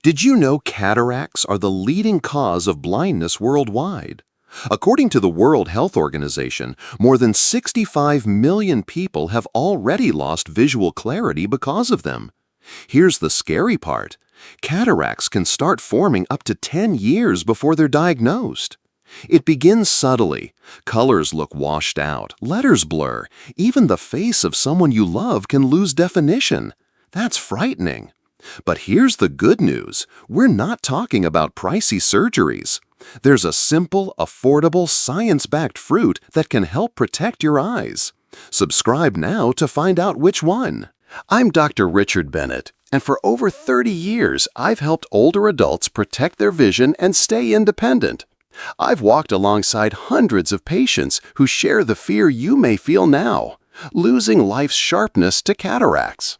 Did you know cataracts are the leading cause of blindness worldwide? According to the World Health Organization, more than 65 million people have already lost visual clarity because of them. Here's the scary part. Cataracts can start forming up to 10 years before they're diagnosed. It begins subtly. Colors look washed out, letters blur, even the face of someone you love can lose definition. That's frightening. But here's the good news. We're not talking about pricey surgeries. There's a simple, affordable, science-backed fruit that can help protect your eyes. Subscribe now to find out which one. I'm Dr. Richard Bennett, and for over 30 years, I've helped older adults protect their vision and stay independent. I've walked alongside hundreds of patients who share the fear you may feel now, losing life's sharpness to cataracts.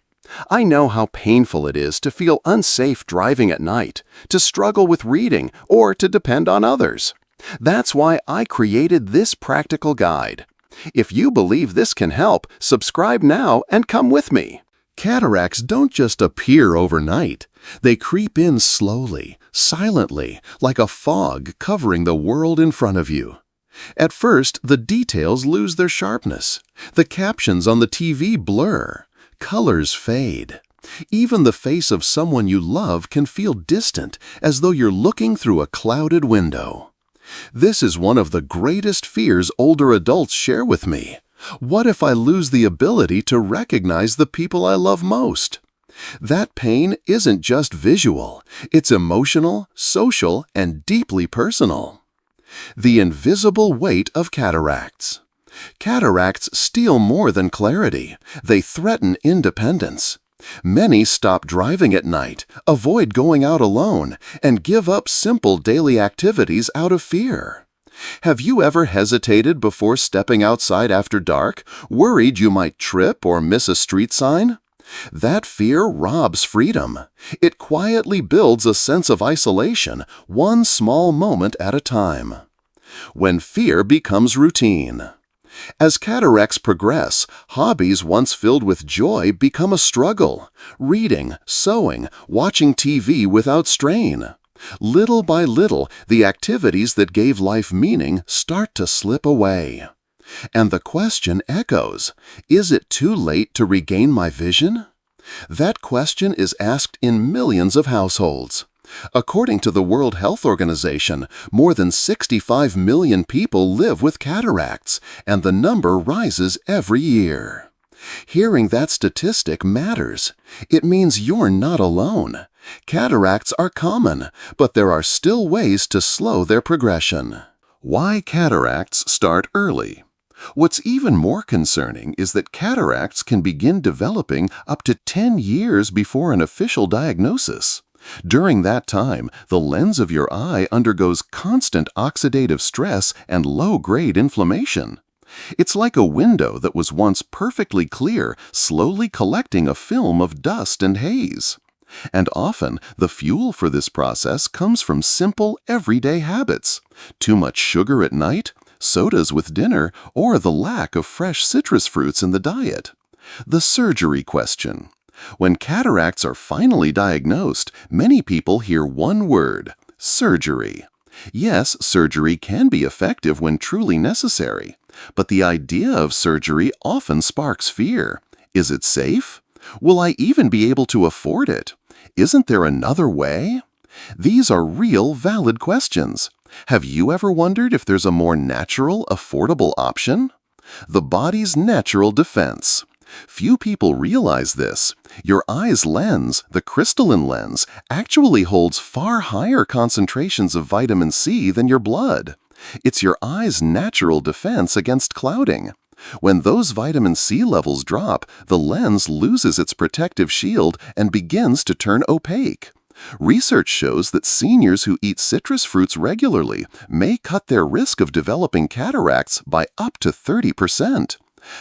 I know how painful it is to feel unsafe driving at night, to struggle with reading, or to depend on others. That's why I created this practical guide. If you believe this can help, subscribe now and come with me. Cataracts don't just appear overnight. They creep in slowly, silently, like a fog covering the world in front of you. At first, the details lose their sharpness. The captions on the TV blur. Colors fade. Even the face of someone you love can feel distant, as though you're looking through a clouded window. This is one of the greatest fears older adults share with me. What if I lose the ability to recognize the people I love most? That pain isn't just visual. It's emotional, social, and deeply personal. The invisible weight of cataracts. Cataracts steal more than clarity. They threaten independence. Many stop driving at night, avoid going out alone, and give up simple daily activities out of fear. Have you ever hesitated before stepping outside after dark, worried you might trip or miss a street sign? That fear robs freedom. It quietly builds a sense of isolation, one small moment at a time. When fear becomes routine. As cataracts progress, hobbies once filled with joy become a struggle. Reading, sewing, watching TV without strain. Little by little, the activities that gave life meaning start to slip away. And the question echoes, is it too late to regain my vision? That question is asked in millions of households. According to the World Health Organization, more than 65 million people live with cataracts, and the number rises every year. Hearing that statistic matters. It means you're not alone. Cataracts are common, but there are still ways to slow their progression. Why cataracts start early? What's even more concerning is that cataracts can begin developing up to 10 years before an official diagnosis. During that time, the lens of your eye undergoes constant oxidative stress and low-grade inflammation. It's like a window that was once perfectly clear, slowly collecting a film of dust and haze. And often, the fuel for this process comes from simple, everyday habits. Too much sugar at night, sodas with dinner, or the lack of fresh citrus fruits in the diet. The surgery question. When cataracts are finally diagnosed, many people hear one word: surgery. Yes, surgery can be effective when truly necessary, but the idea of surgery often sparks fear. Is it safe? Will I even be able to afford it? Isn't there another way? These are real, valid questions. Have you ever wondered if there's a more natural, affordable option? The body's natural defense. Few people realize this. Your eye's lens, the crystalline lens, actually holds far higher concentrations of vitamin C than your blood. It's your eye's natural defense against clouding. When those vitamin C levels drop, the lens loses its protective shield and begins to turn opaque. Research shows that seniors who eat citrus fruits regularly may cut their risk of developing cataracts by up to 30%.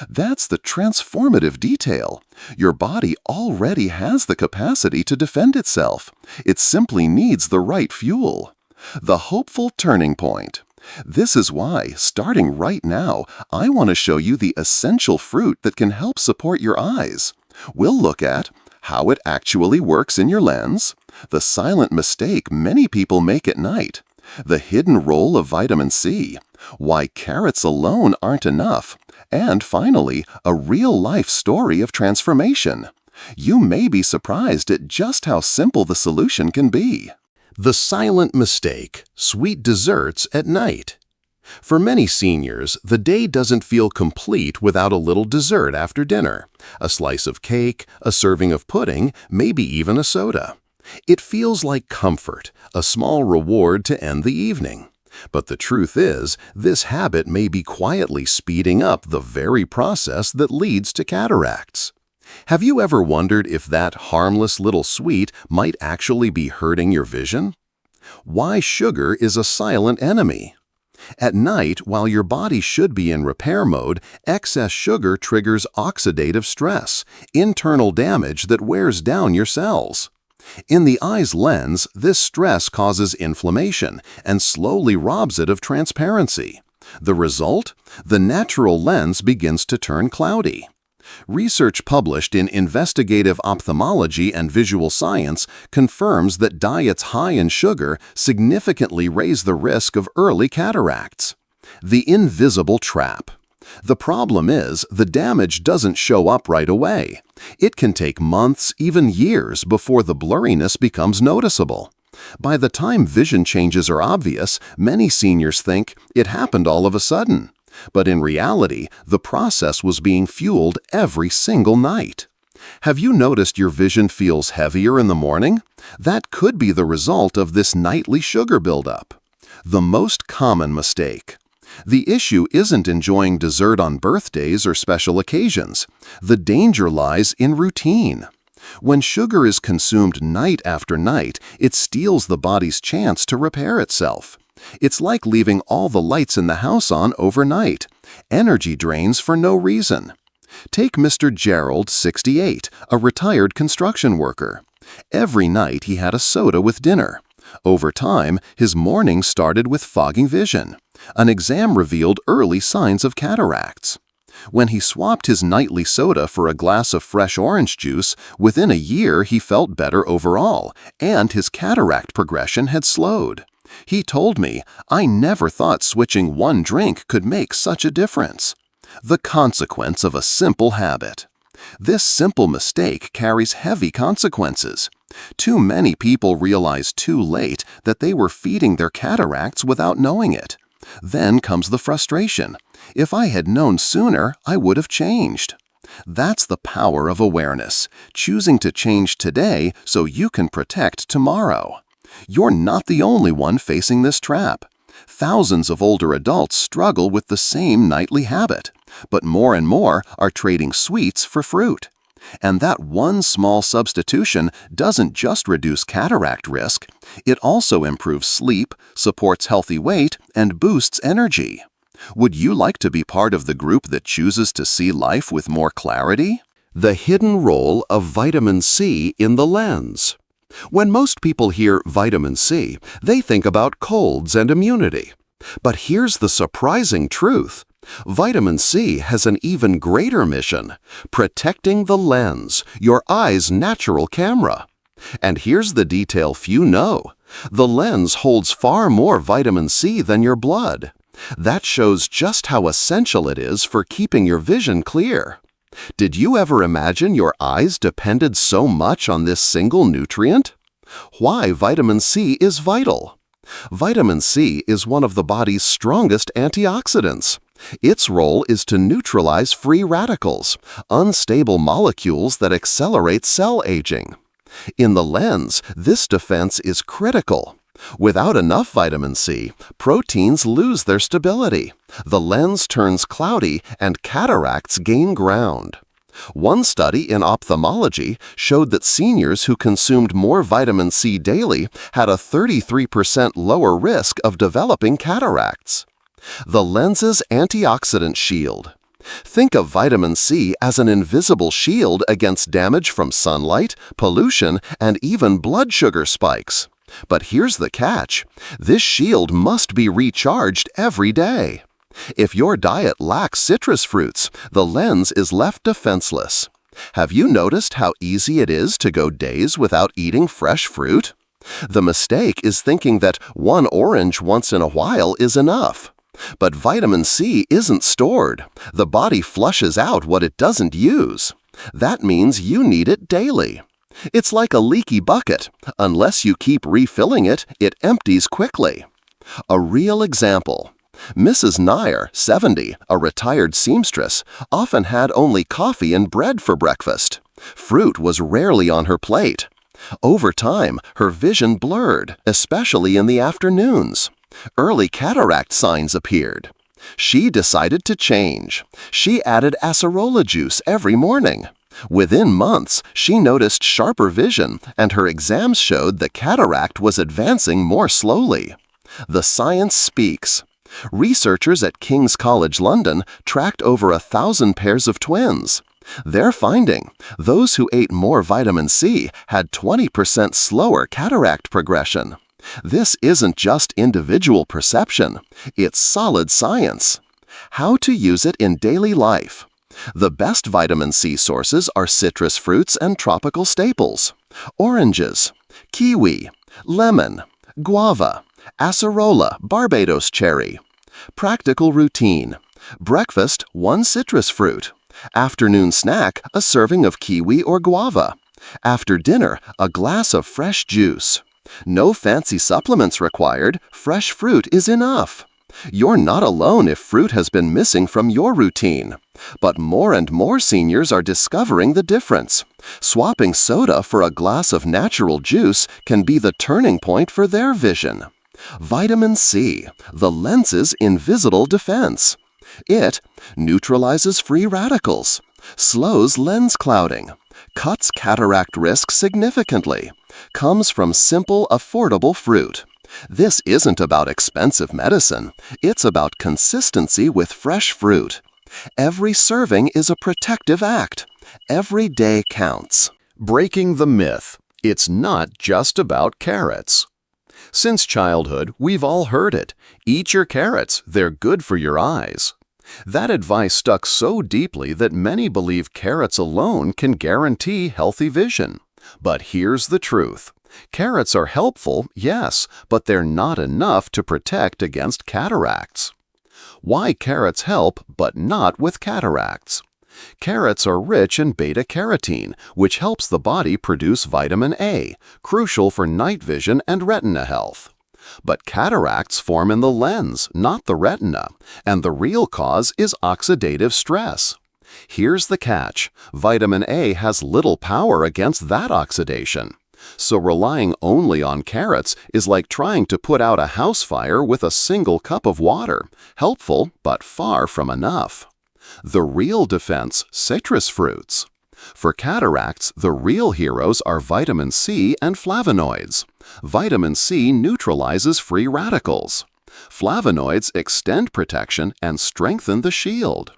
That's the transformative detail. Your body already has the capacity to defend itself. It simply needs the right fuel. The hopeful turning point. This is why, starting right now, I want to show you the essential fruit that can help support your eyes. We'll look at how it actually works in your lens, The silent mistake many people make at night. The hidden role of vitamin C. Why carrots alone aren't enough. And finally, a real-life story of transformation. You may be surprised at just how simple the solution can be. The silent mistake: sweet desserts at night. For many seniors, the day doesn't feel complete without a little dessert after dinner. A slice of cake, a serving of pudding, maybe even a soda. It feels like comfort, a small reward to end the evening. But the truth is, this habit may be quietly speeding up the very process that leads to cataracts. Have you ever wondered if that harmless little sweet might actually be hurting your vision? Why sugar is a silent enemy? At night, while your body should be in repair mode, excess sugar triggers oxidative stress, internal damage that wears down your cells. In the eye's lens, this stress causes inflammation and slowly robs it of transparency. The result? The natural lens begins to turn cloudy. Research published in Investigative Ophthalmology and Visual Science confirms that diets high in sugar significantly raise the risk of early cataracts. The invisible trap. The problem is, the damage doesn't show up right away. It can take months, even years, before the blurriness becomes noticeable. By the time vision changes are obvious, many seniors think it happened all of a sudden. But in reality, the process was being fueled every single night. Have you noticed your vision feels heavier in the morning? That could be the result of this nightly sugar buildup. The most common mistake. The issue isn't enjoying dessert on birthdays or special occasions. The danger lies in routine. When sugar is consumed night after night, it steals the body's chance to repair itself. It's like leaving all the lights in the house on overnight. Energy drains for no reason. Take Mr. Gerald, 68, a retired construction worker. Every night he had a soda with dinner. Over time, his mornings started with fogging vision. An exam revealed early signs of cataracts. When he swapped his nightly soda for a glass of fresh orange juice, within a year he felt better overall, and his cataract progression had slowed. He told me, "I never thought switching one drink could make such a difference." The consequence of a simple habit. This simple mistake carries heavy consequences. Too many people realize too late that they were feeding their cataracts without knowing it. Then comes the frustration. If I had known sooner, I would have changed. That's the power of awareness, choosing to change today so you can protect tomorrow. You're not the only one facing this trap. Thousands of older adults struggle with the same nightly habit, but more and more are trading sweets for fruit. And that one small substitution doesn't just reduce cataract risk, it also improves sleep, supports healthy weight, and boosts energy. Would you like to be part of the group that chooses to see life with more clarity? The hidden role of vitamin C in the lens. When most people hear vitamin C, they think about colds and immunity. But here's the surprising truth. Vitamin C has an even greater mission: protecting the lens, your eye's natural camera. And here's the detail few know. The lens holds far more vitamin C than your blood. That shows just how essential it is for keeping your vision clear. Did you ever imagine your eyes depended so much on this single nutrient? Why vitamin C is vital? Vitamin C is one of the body's strongest antioxidants. Its role is to neutralize free radicals, unstable molecules that accelerate cell aging. In the lens, this defense is critical. Without enough vitamin C, proteins lose their stability. The lens turns cloudy and cataracts gain ground. One study in ophthalmology showed that seniors who consumed more vitamin C daily had a 33% lower risk of developing cataracts. The lens's antioxidant shield. Think of vitamin C as an invisible shield against damage from sunlight, pollution, and even blood sugar spikes. But here's the catch. This shield must be recharged every day. If your diet lacks citrus fruits, the lens is left defenseless. Have you noticed how easy it is to go days without eating fresh fruit? The mistake is thinking that one orange once in a while is enough. But vitamin C isn't stored. The body flushes out what it doesn't use. That means you need it daily. It's like a leaky bucket. Unless you keep refilling it, it empties quickly. A real example. Mrs. Nair, 70, a retired seamstress, often had only coffee and bread for breakfast. Fruit was rarely on her plate. Over time, her vision blurred, especially in the afternoons. Early cataract signs appeared. She decided to change. She added acerola juice every morning. Within months, she noticed sharper vision, and her exams showed the cataract was advancing more slowly. The science speaks. Researchers at King's College London tracked over 1,000 pairs of twins. Their finding, those who ate more vitamin C had 20% slower cataract progression. This isn't just individual perception, it's solid science. How to use it in daily life. The best vitamin C sources are citrus fruits and tropical staples. Oranges, kiwi, lemon, guava, acerola, Barbados cherry. Practical routine. Breakfast, 1 citrus fruit. Afternoon snack, a serving of kiwi or guava. After dinner, a glass of fresh juice. No fancy supplements required, fresh fruit is enough. You're not alone if fruit has been missing from your routine. But more and more seniors are discovering the difference. Swapping soda for a glass of natural juice can be the turning point for their vision. Vitamin C, the lens's invisible defense. It neutralizes free radicals, slows lens clouding, cuts cataract risk significantly, comes from simple, affordable fruit. This isn't about expensive medicine, it's about consistency with fresh fruit. Every serving is a protective act. Every day counts. Breaking the myth. It's not just about carrots. Since childhood, we've all heard it. Eat your carrots, they're good for your eyes. That advice stuck so deeply that many believe carrots alone can guarantee healthy vision. But here's the truth. Carrots are helpful, yes, but they're not enough to protect against cataracts. Why carrots help, but not with cataracts? Carrots are rich in beta-carotene, which helps the body produce vitamin A, crucial for night vision and retina health. But cataracts form in the lens, not the retina, and the real cause is oxidative stress. Here's the catch. Vitamin A has little power against that oxidation. So relying only on carrots is like trying to put out a house fire with a single cup of water. Helpful, but far from enough. The real defense, citrus fruits. For cataracts, the real heroes are vitamin C and flavonoids. Vitamin C neutralizes free radicals. Flavonoids extend protection and strengthen the shield.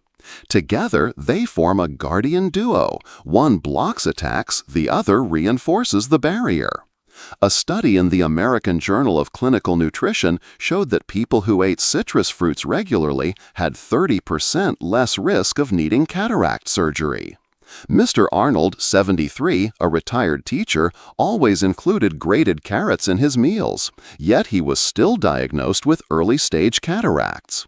Together, they form a guardian duo. One blocks attacks, the other reinforces the barrier. A study in the American Journal of Clinical Nutrition showed that people who ate citrus fruits regularly had 30% less risk of needing cataract surgery. Mr. Arnold, 73, a retired teacher, always included grated carrots in his meals, yet he was still diagnosed with early-stage cataracts.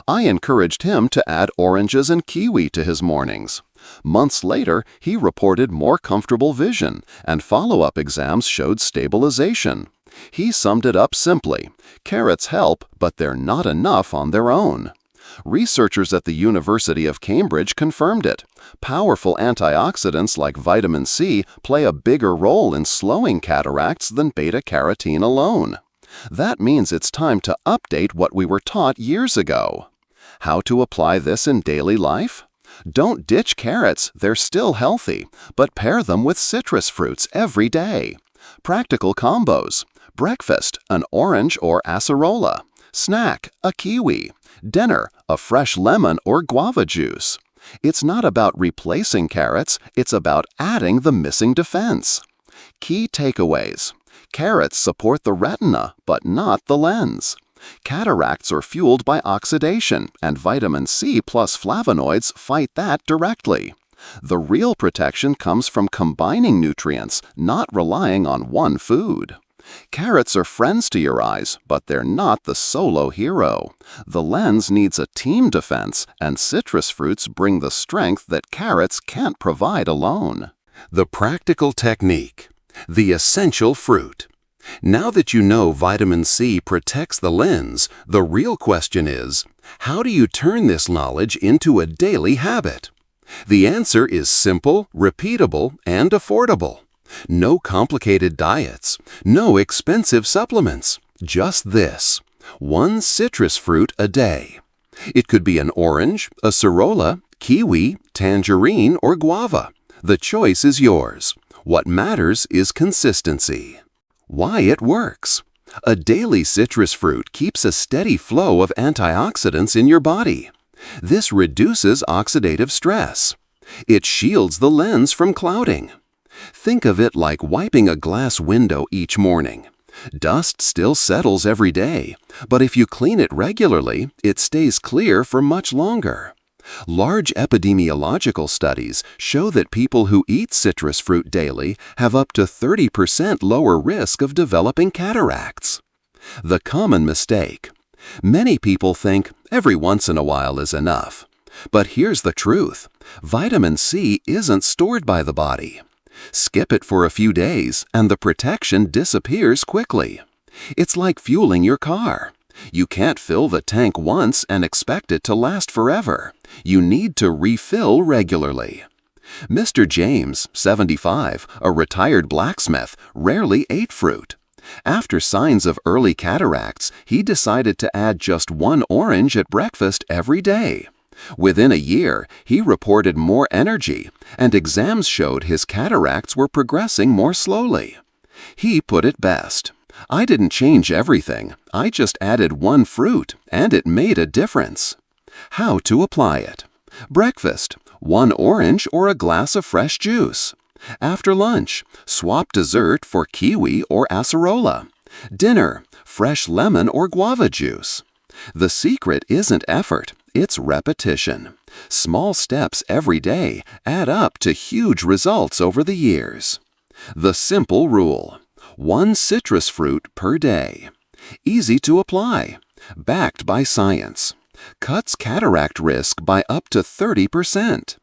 I encouraged him to add oranges and kiwi to his mornings. Months later, he reported more comfortable vision, and follow-up exams showed stabilization. He summed it up simply: carrots help, but they're not enough on their own. Researchers at the University of Cambridge confirmed it. Powerful antioxidants like vitamin C play a bigger role in slowing cataracts than beta-carotene alone. That means it's time to update what we were taught years ago. How to apply this in daily life? Don't ditch carrots, they're still healthy, but pair them with citrus fruits every day. Practical combos. Breakfast, an orange or acerola. Snack, a kiwi. Dinner, a fresh lemon or guava juice. It's not about replacing carrots, it's about adding the missing defense. Key takeaways. Carrots support the retina, but not the lens. Cataracts are fueled by oxidation, and vitamin C plus flavonoids fight that directly. The real protection comes from combining nutrients, not relying on one food. Carrots are friends to your eyes, but they're not the solo hero. The lens needs a team defense, and citrus fruits bring the strength that carrots can't provide alone. The practical technique. The essential fruit. Now that you know vitamin C protects the lens, the real question is, how do you turn this knowledge into a daily habit? The answer is simple, repeatable, and affordable. No complicated diets, no expensive supplements, just this: one citrus fruit a day. It could be an orange, acerola, kiwi, tangerine, or guava. The choice is yours. What matters is consistency. Why it works. A daily citrus fruit keeps a steady flow of antioxidants in your body. This reduces oxidative stress. It shields the lens from clouding. Think of it like wiping a glass window each morning. Dust still settles every day, but if you clean it regularly, it stays clear for much longer. Large epidemiological studies show that people who eat citrus fruit daily have up to 30% lower risk of developing cataracts. The common mistake. Many people think every once in a while is enough. But here's the truth. Vitamin C isn't stored by the body. Skip it for a few days and the protection disappears quickly. It's like fueling your car. You can't fill the tank once and expect it to last forever. You need to refill regularly. Mr. James, 75, a retired blacksmith, rarely ate fruit. After signs of early cataracts, he decided to add just one orange at breakfast every day. Within a year, he reported more energy, and exams showed his cataracts were progressing more slowly. He put it best: "I didn't change everything, I just added one fruit, and it made a difference." How to apply it. Breakfast: one orange or a glass of fresh juice. After lunch: swap dessert for kiwi or acerola. Dinner: fresh lemon or guava juice. The secret isn't effort, it's repetition. Small steps every day add up to huge results over the years. The simple rule: one citrus fruit per day. Easy to apply. Backed by science. Cuts cataract risk by up to 30%.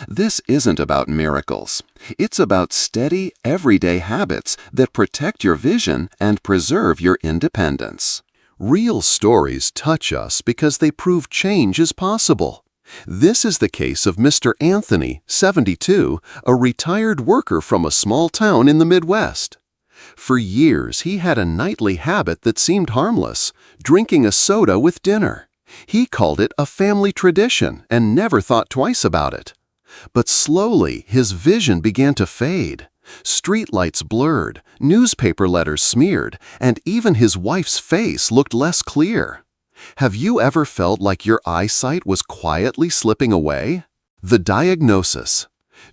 This isn't about miracles. It's about steady, everyday habits that protect your vision and preserve your independence. Real stories touch us because they prove change is possible. This is the case of Mr. Anthony, 72, a retired worker from a small town in the Midwest. For years, he had a nightly habit that seemed harmless: drinking a soda with dinner. He called it a family tradition and never thought twice about it. But slowly, his vision began to fade. Streetlights blurred, newspaper letters smeared, and even his wife's face looked less clear. Have you ever felt like your eyesight was quietly slipping away? The diagnosis.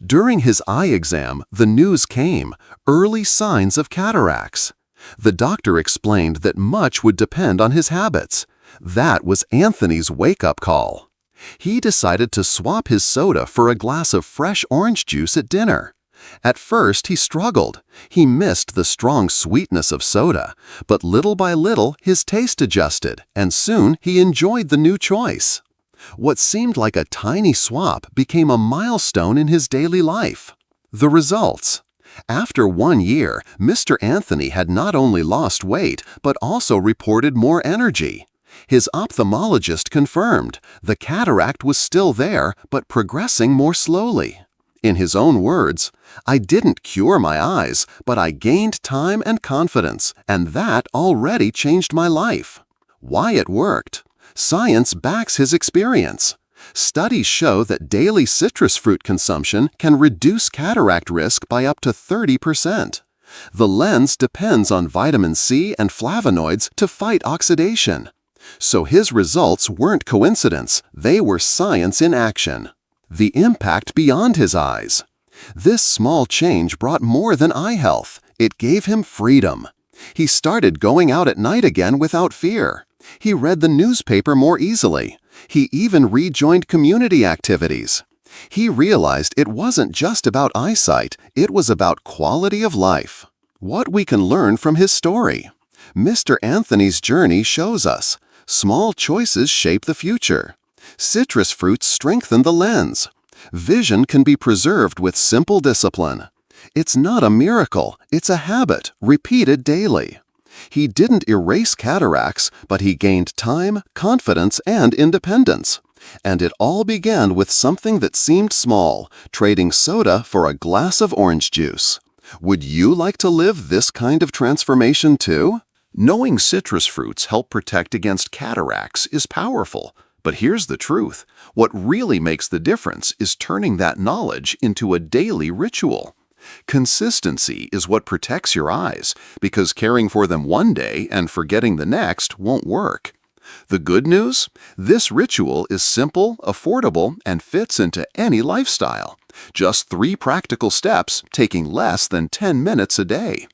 During his eye exam, the news came: early signs of cataracts. The doctor explained that much would depend on his habits. That was Anthony's wake-up call. He decided to swap his soda for a glass of fresh orange juice at dinner. At first, he struggled. He missed the strong sweetness of soda, but little by little, his taste adjusted, and soon he enjoyed the new choice. What seemed like a tiny swap became a milestone in his daily life. The results. After 1 year, Mr. Anthony had not only lost weight, but also reported more energy. His ophthalmologist confirmed the cataract was still there, but progressing more slowly. In his own words, "I didn't cure my eyes, but I gained time and confidence, and that already changed my life." Why it worked? Science backs his experience. Studies show that daily citrus fruit consumption can reduce cataract risk by up to 30%. The lens depends on vitamin C and flavonoids to fight oxidation. So his results weren't coincidence, they were science in action. The impact beyond his eyes. This small change brought more than eye health. It gave him freedom. He started going out at night again without fear. He read the newspaper more easily. He even rejoined community activities. He realized it wasn't just about eyesight, it was about quality of life. What we can learn from his story. Mr. Anthony's journey shows us small choices shape the future. Citrus fruits strengthen the lens. Vision can be preserved with simple discipline. It's not a miracle, it's a habit, repeated daily. He didn't erase cataracts, but he gained time, confidence, and independence. And it all began with something that seemed small, trading soda for a glass of orange juice. Would you like to live this kind of transformation too? Knowing citrus fruits help protect against cataracts is powerful. But here's the truth. What really makes the difference is turning that knowledge into a daily ritual. Consistency is what protects your eyes, because caring for them one day and forgetting the next won't work. The good news? This ritual is simple, affordable, and fits into any lifestyle. Just 3 practical steps taking less than 10 minutes a day.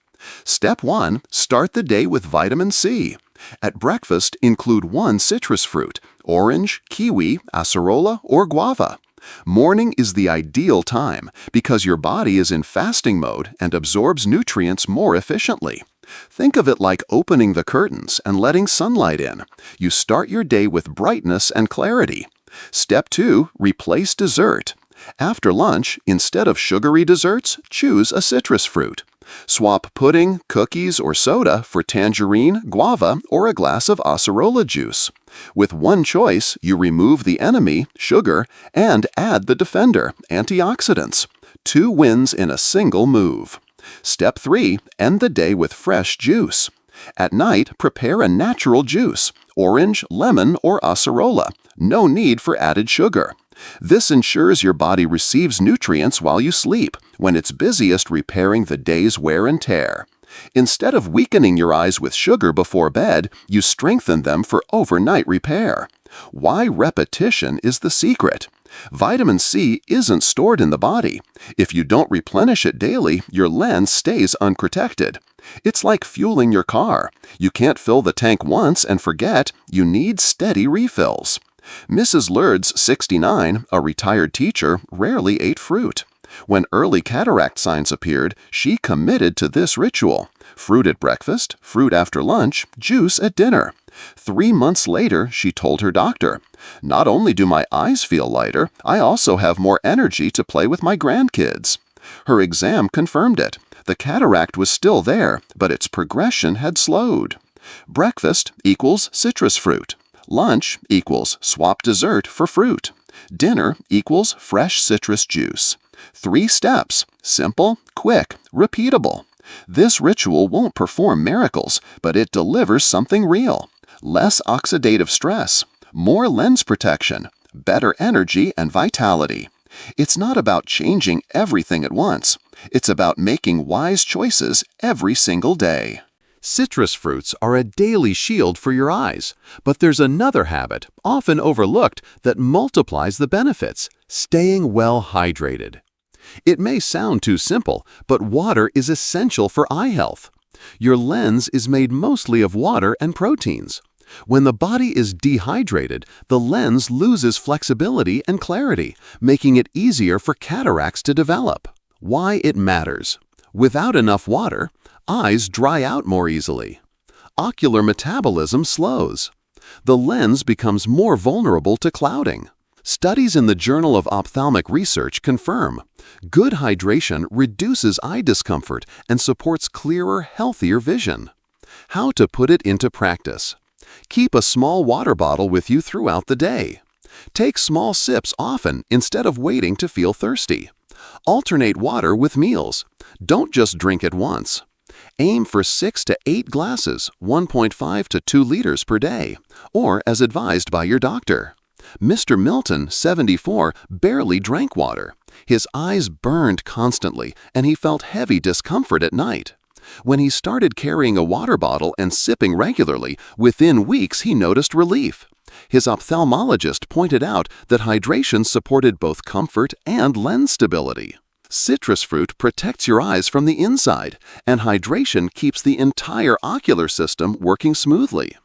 Step 1. Start the day with vitamin C. At breakfast, include 1 citrus fruit, orange, kiwi, acerola, or guava. Morning is the ideal time because your body is in fasting mode and absorbs nutrients more efficiently. Think of it like opening the curtains and letting sunlight in. You start your day with brightness and clarity. Step 2. Replace dessert. After lunch, instead of sugary desserts, choose a citrus fruit. Swap pudding, cookies, or soda for tangerine, guava, or a glass of acerola juice. With one choice, you remove the enemy, sugar, and add the defender, antioxidants. 2 wins in a single move. Step 3. End the day with fresh juice. At night, prepare a natural juice, orange, lemon, or acerola. No need for added sugar. This ensures your body receives nutrients while you sleep, when it's busiest repairing the day's wear and tear. Instead of weakening your eyes with sugar before bed, you strengthen them for overnight repair. Why repetition is the secret. Vitamin C isn't stored in the body. If you don't replenish it daily, your lens stays unprotected. It's like fueling your car. You can't fill the tank once and forget. You need steady refills. Mrs. Lourdes, 69, a retired teacher, rarely ate fruit. When early cataract signs appeared, she committed to this ritual. Fruit at breakfast, fruit after lunch, juice at dinner. 3 months later, she told her doctor, "Not only do my eyes feel lighter, I also have more energy to play with my grandkids." Her exam confirmed it. The cataract was still there, but its progression had slowed. Breakfast equals citrus fruit. Lunch equals swap dessert for fruit. Dinner equals fresh citrus juice. 3 steps, simple, quick, repeatable. This ritual won't perform miracles, but it delivers something real. Less oxidative stress, more lens protection, better energy and vitality. It's not about changing everything at once. It's about making wise choices every single day. Citrus fruits are a daily shield for your eyes, but there's another habit, often overlooked, that multiplies the benefits: staying well hydrated. It may sound too simple, but water is essential for eye health. Your lens is made mostly of water and proteins. When the body is dehydrated, the lens loses flexibility and clarity, making it easier for cataracts to develop. Why it matters. Without enough water, eyes dry out more easily. Ocular metabolism slows. The lens becomes more vulnerable to clouding. Studies in the Journal of Ophthalmic Research confirm good hydration reduces eye discomfort and supports clearer, healthier vision. How to put it into practice. Keep a small water bottle with you throughout the day. Take small sips often instead of waiting to feel thirsty. Alternate water with meals. Don't just drink at once. Aim for 6 to 8 glasses, 1.5 to 2 liters per day, or as advised by your doctor. Mr. Milton, 74, barely drank water. His eyes burned constantly, and he felt heavy discomfort at night. When he started carrying a water bottle and sipping regularly, within weeks he noticed relief. His ophthalmologist pointed out that hydration supported both comfort and lens stability. Citrus fruit protects your eyes from the inside, and hydration keeps the entire ocular system working smoothly.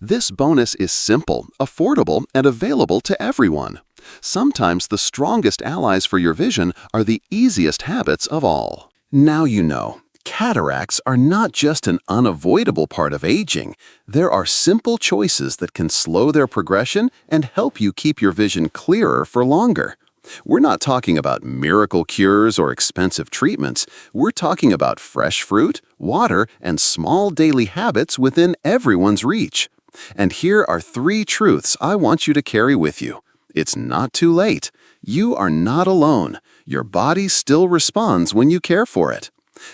This bonus is simple, affordable, and available to everyone. Sometimes the strongest allies for your vision are the easiest habits of all. Now you know, cataracts are not just an unavoidable part of aging. There are simple choices that can slow their progression and help you keep your vision clearer for longer. We're not talking about miracle cures or expensive treatments. We're talking about fresh fruit, water, and small daily habits within everyone's reach. And here are 3 truths I want you to carry with you. It's not too late. You are not alone. Your body still responds when you care for it.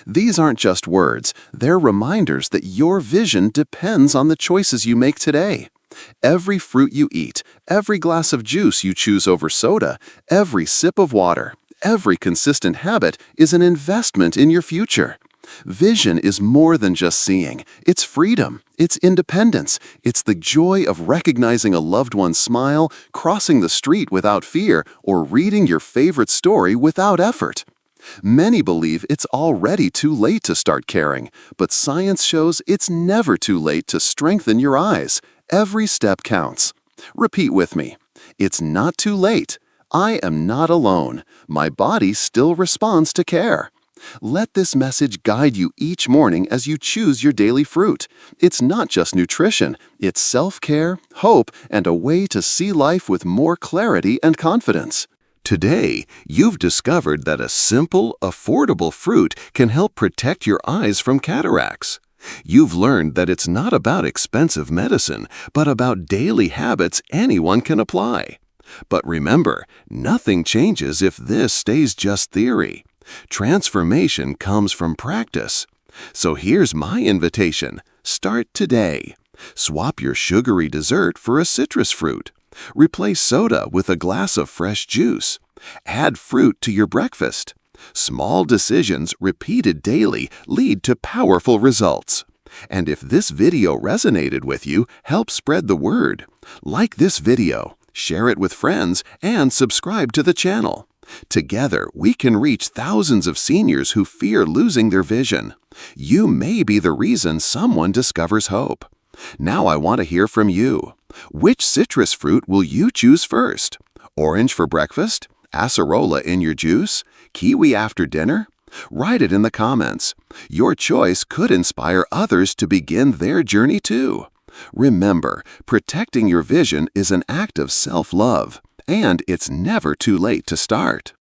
These aren't just words. They're reminders that your vision depends on the choices you make today. Every fruit you eat, every glass of juice you choose over soda, every sip of water, every consistent habit is an investment in your future. Vision is more than just seeing. It's freedom. It's independence. It's the joy of recognizing a loved one's smile, crossing the street without fear, or reading your favorite story without effort. Many believe it's already too late to start caring, but science shows it's never too late to strengthen your eyes. Every step counts. Repeat with me. It's not too late. I am not alone. My body still responds to care. Let this message guide you each morning as you choose your daily fruit. It's not just nutrition. It's self-care, hope, and a way to see life with more clarity and confidence. Today, you've discovered that a simple, affordable fruit can help protect your eyes from cataracts. You've learned that it's not about expensive medicine, but about daily habits anyone can apply. But remember, nothing changes if this stays just theory. Transformation comes from practice. So here's my invitation. Start today. Swap your sugary dessert for a citrus fruit. Replace soda with a glass of fresh juice. Add fruit to your breakfast. Small decisions repeated daily lead to powerful results. And if this video resonated with you, help spread the word. Like this video, share it with friends, and subscribe to the channel. Together, we can reach thousands of seniors who fear losing their vision. You may be the reason someone discovers hope. Now I want to hear from you. Which citrus fruit will you choose first? Orange for breakfast? Acerola in your juice? Kiwi after dinner? Write it in the comments. Your choice could inspire others to begin their journey too. Remember, protecting your vision is an act of self-love, and it's never too late to start.